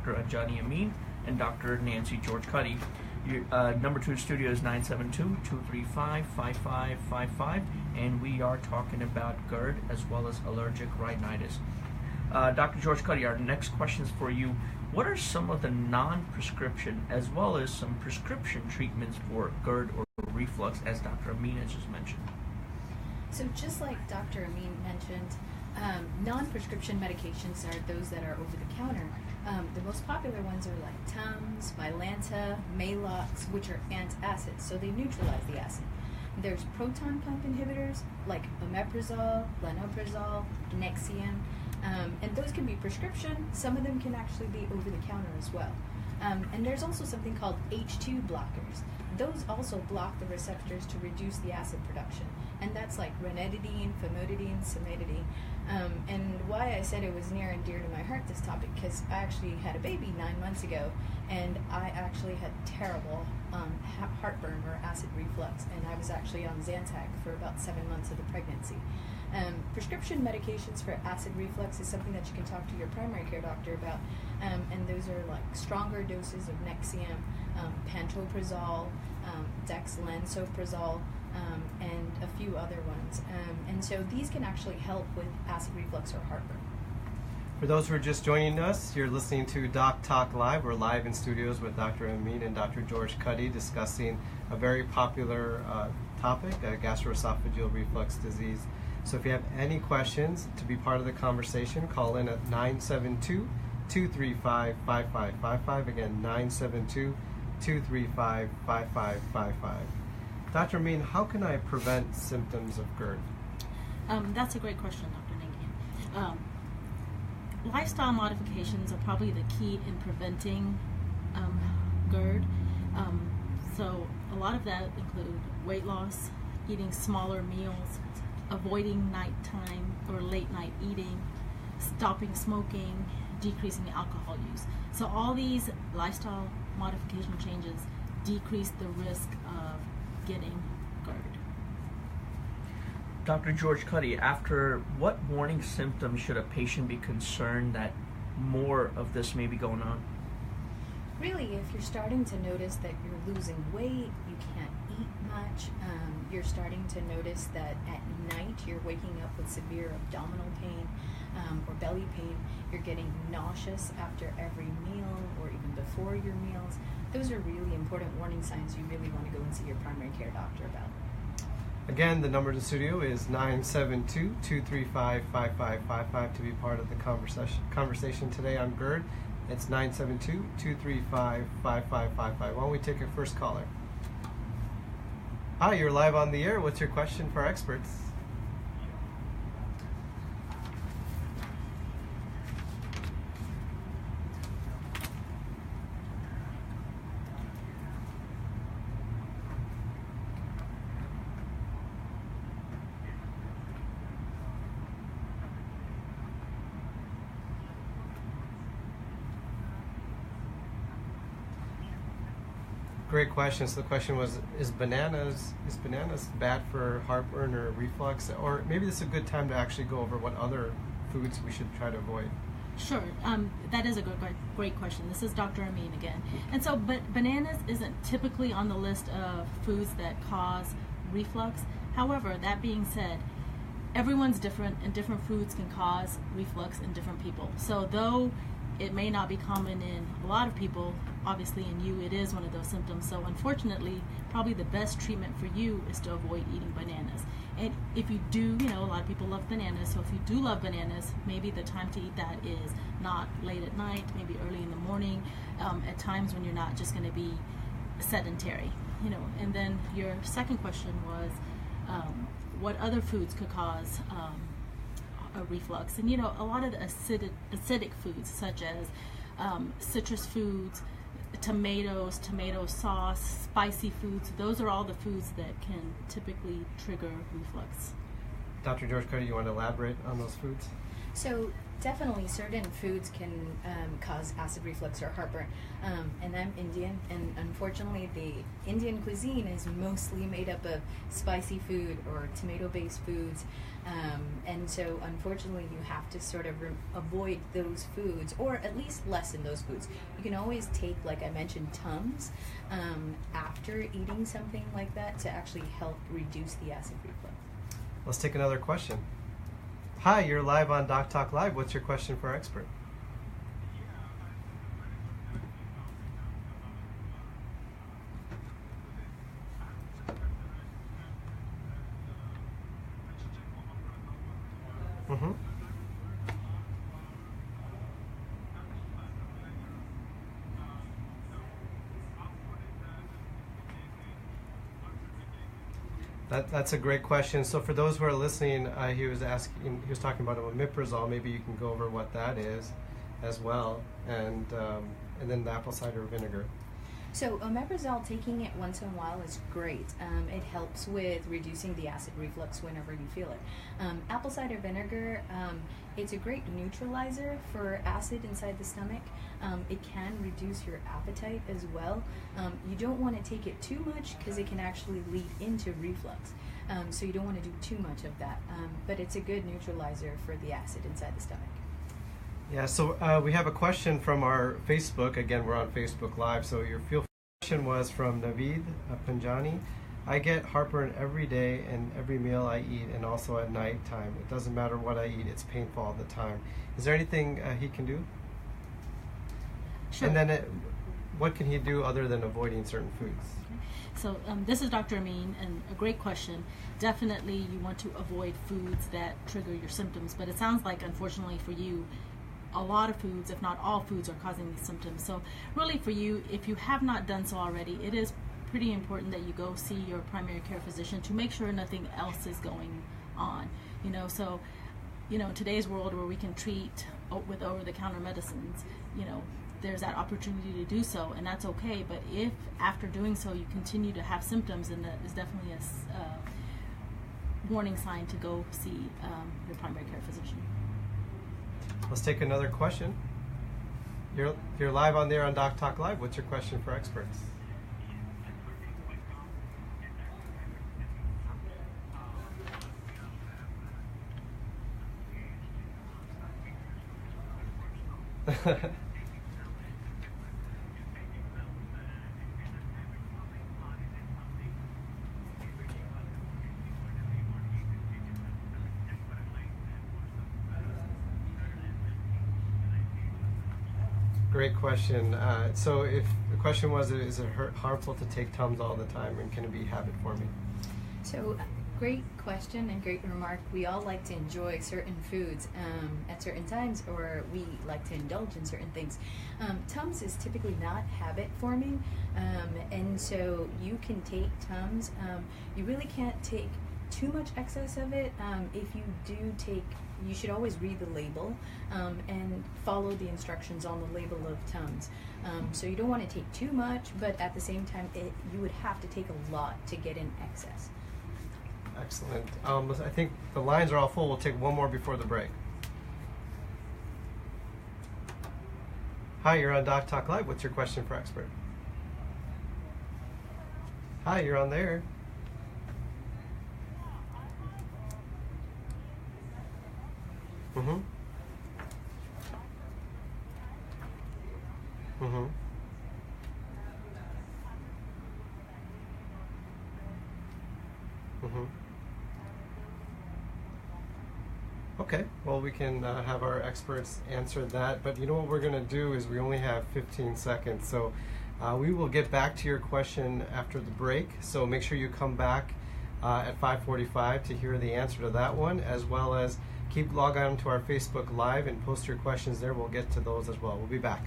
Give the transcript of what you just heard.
Dr. Anjani Amin and Dr. Nancy Georgekutty. Number 2 studio is 972-235-5555, and we are talking about GERD as well as allergic rhinitis. Dr. Georgekutty, our next questions for you. What are some of the non-prescription as well as some prescription treatments for GERD or reflux, as Dr. Amin has just mentioned? So just like Dr. Amin mentioned, non-prescription medications are those that are over the counter. The most popular ones are like Tums, Mylanta, Maalox, which are antacids, so they neutralize the acid. There's proton pump inhibitors like omeprazole, lansoprazole, Nexium, and those can be prescription. Some of them can actually be over the counter as well. And there's also something called H2 blockers. Those also block the receptors to reduce the acid production. And that's like ranitidine, famotidine, cimetidine. And why I said it was near and dear to my heart, this topic, because I actually had a baby 9 months ago, and I actually had terrible heartburn or acid reflux, and I was actually on Zantac for about 7 months of the pregnancy. Prescription medications for acid reflux is something that you can talk to your primary care doctor about, and those are like stronger doses of Nexium, pantoprazole, dexlansoprazole, and a few other ones. And so these can actually help with acid reflux or heartburn. For those who are just joining us, you're listening to Doc Talk Live. We're live in studios with Dr. Amin and Dr. Georgekutty discussing a very popular topic, gastroesophageal reflux disease. So if you have any questions to be part of the conversation, call in at 972-235-5555. Again, 972-235-5555. Dr. Amin, how can I prevent symptoms of GERD? That's a great question, Dr. Nangia. Lifestyle modifications are probably the key in preventing GERD. So a lot of that include weight loss, eating smaller meals, avoiding nighttime or late night eating, stopping smoking, decreasing alcohol use. So all these lifestyle modification changes decrease the risk of getting GERD. Dr. Georgekutty, after what warning symptoms should a patient be concerned that more of this may be going on? Really, if you're starting to notice that you're losing weight, you can't eat much, you're starting to notice that at night you're waking up with severe abdominal pain or belly pain, you're getting nauseous after every meal or even before your meals, those are really important warning signs you really want to go and see your primary care doctor about. Again, the number to the studio is 972-235-5555 to be part of the conversation today on GERD. It's 972-235-5555. Why don't we take our first caller? Hi, you're live on the air. What's your question for our experts? Great question. So the question was, is bananas bad for heartburn or reflux? Or maybe this is a good time to actually go over what other foods we should try to avoid. Sure. That is a great question. This is Dr. Amin again. And so, but bananas isn't typically on the list of foods that cause reflux. However, that being said, everyone's different, and different foods can cause reflux in different people. So though it may not be common in a lot of people, obviously in you it is one of those symptoms. So unfortunately, probably the best treatment for you is to avoid eating bananas. And if you do, a lot of people love bananas, so if you do love bananas, maybe the time to eat that is not late at night, maybe early in the morning, at times when you're not just going to be sedentary, And then your second question was, what other foods could cause a reflux? And a lot of the acidic foods, such as citrus foods, tomatoes, tomato sauce, spicy foods, those are all the foods that can typically trigger reflux. Dr. Georgekutty, you want to elaborate on those foods? So definitely certain foods can cause acid reflux or heartburn. And I'm Indian, and unfortunately the Indian cuisine is mostly made up of spicy food or tomato-based foods. And so unfortunately you have to sort of avoid those foods, or at least lessen those foods. You can always take, like I mentioned, Tums after eating something like that to actually help reduce the acid reflux. Let's take another question. Hi, you're live on Doc Talk Live. What's your question for our expert? Mm-hmm. That's a great question. So for those who are listening, he was talking about omeprazole. Maybe you can go over what that is as well, and then the apple cider vinegar. So omeprazole, taking it once in a while is great. It helps with reducing the acid reflux whenever you feel it. Apple cider vinegar, it's a great neutralizer for acid inside the stomach. It can reduce your appetite as well. You don't want to take it too much because it can actually lead into reflux. So you don't want to do too much of that. But it's a good neutralizer for the acid inside the stomach. Yeah, so we have a question from our Facebook. Again, we're on Facebook Live, so your question was from Naveed Anjani. I get heartburn every day and every meal I eat, and also at night time. It doesn't matter what I eat, it's painful all the time. Is there anything he can do? Sure. And then what can he do other than avoiding certain foods? So this is Dr. Amin, and a great question. Definitely you want to avoid foods that trigger your symptoms, but it sounds like, unfortunately for you, a lot of foods, if not all foods, are causing these symptoms. So really for you, if you have not done so already, it is pretty important that you go see your primary care physician to make sure nothing else is going on. So in today's world where we can treat with over-the-counter medicines, there's that opportunity to do so, and that's okay. But if after doing so you continue to have symptoms, then that is definitely a warning sign to go see your primary care physician. Let's take another question. You're live on there on Doc Talk Live. What's your question for experts? Great question. So if the question was, is it harmful to take Tums all the time, and can it be habit forming? So great question and great remark. We all like to enjoy certain foods at certain times, or we like to indulge in certain things. Tums is typically not habit forming, and so you can take Tums. You really can't take too much excess of it. If you do take, you should always read the label and follow the instructions on the label of Tums. So you don't want to take too much, but at the same time, you would have to take a lot to get in excess. Excellent. I think the lines are all full. We'll take one more before the break. Hi, you're on Doc Talk Live. What's your question for expert? Hi, you're on there. Mm-hmm. Mm-hmm. Mm-hmm. Okay, well, we can have our experts answer that, but you know what we're going to do is we only have 15 seconds, so we will get back to your question after the break, so make sure you come back at 5:45 to hear the answer to that one, as well as log on to our Facebook Live and post your questions there. We'll get to those as well. We'll be back.